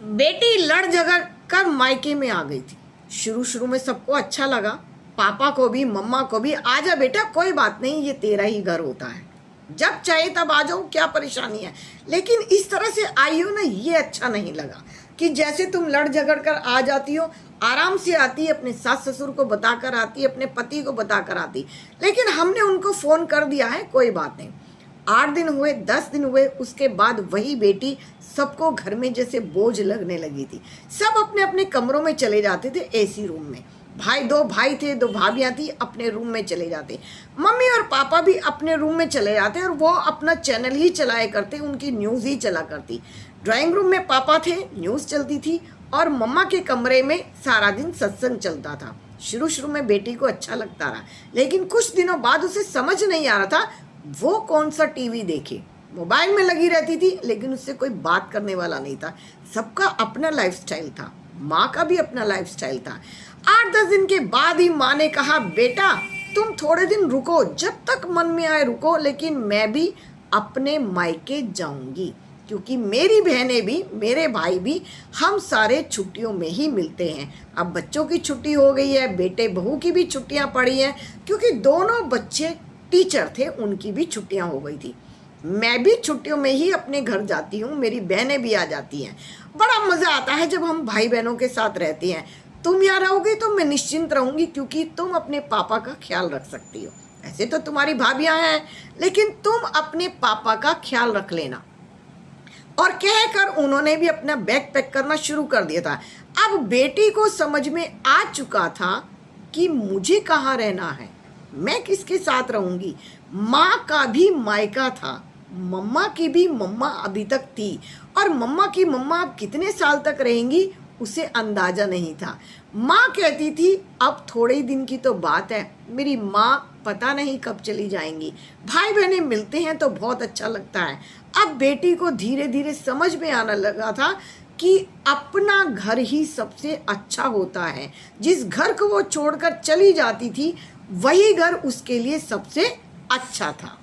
बेटी लड़ झगड़ कर मायके में आ गई थी। शुरू शुरू में सबको अच्छा लगा, पापा को भी मम्मा को भी। आजा बेटा, कोई बात नहीं, ये तेरा ही घर होता है, जब चाहे तब आ जाओ, क्या परेशानी है। लेकिन इस तरह से आई हो ना, ये अच्छा नहीं लगा कि जैसे तुम लड़ झगड़ कर आ जाती हो, आराम से आती, अपने सास ससुर को बताकर आती, अपने पति को बताकर आती। लेकिन हमने उनको फ़ोन कर दिया है, कोई बात नहीं। 8 दिन हुए, 10 दिन हुए, उसके बाद वही बेटी सबको घर में जैसे बोझ लगने लगी थी। सब अपने अपने कमरों में चले जाते थे, एसी रूम में। दो भाई थे, 2 भाभियां थी, अपने रूम में चले जाते। मम्मी और पापा भी अपने रूम में चले जाते और वो अपना चैनल ही चलाया करते, उनकी न्यूज़ ही चला करती। ड्राइंग रूम में पापा थे, न्यूज़ चलती थी, और मम्मा के कमरे में सारा दिन सत्संग चलता था। शुरू शुरू में बेटी को अच्छा लगता रहा, लेकिन कुछ दिनों बाद उसे समझ नहीं आ रहा था वो कौन सा टीवी देखे। मोबाइल में लगी रहती थी, लेकिन उससे कोई बात करने वाला नहीं था। सबका अपना लाइफस्टाइल था, माँ का भी अपना लाइफस्टाइल था। 8-10 दिन के बाद ही माँ ने कहा, बेटा तुम थोड़े दिन रुको, जब तक मन में आए रुको, लेकिन मैं भी अपने मायके जाऊंगी, क्योंकि मेरी बहनें भी, मेरे भाई भी, हम सारे छुट्टियों में ही मिलते हैं। अब बच्चों की छुट्टी हो गई है, बेटे बहू की भी छुट्टियां पड़ी हैं, क्योंकि दोनों बच्चे टीचर थे, उनकी भी छुट्टियां हो गई थी। मैं भी छुट्टियों में ही अपने घर जाती हूँ, मेरी बहनें भी आ जाती हैं। बड़ा मज़ा आता है जब हम भाई बहनों के साथ रहते हैं। तुम यहाँ रहोगी तो मैं निश्चिंत रहूँगी, क्योंकि तुम अपने पापा का ख्याल रख सकती हो। ऐसे तो तुम्हारी भाभियाँ हैं, लेकिन तुम अपने पापा का ख्याल रख लेना। और कहकर उन्होंने भी अपना बैग पैक करना शुरू कर दिया था। अब बेटी को समझ में आ चुका था कि मुझे कहाँ रहना है, मैं किसके साथ रहूंगी। माँ का भी मायका था, मम्मा की भी मम्मा अभी तक थी, और मम्मा की मम्मा अब कितने साल तक रहेंगी उसे अंदाजा नहीं था। माँ कहती थी अब थोड़े ही दिन की तो बात है, मेरी माँ पता नहीं कब चली जाएंगी। भाई बहनें मिलते हैं तो बहुत अच्छा लगता है। अब बेटी को धीरे धीरे समझ में आने लगा था कि अपना घर ही सबसे अच्छा होता है। जिस घर को वो छोड़कर चली जाती थी, वही घर उसके लिए सबसे अच्छा था।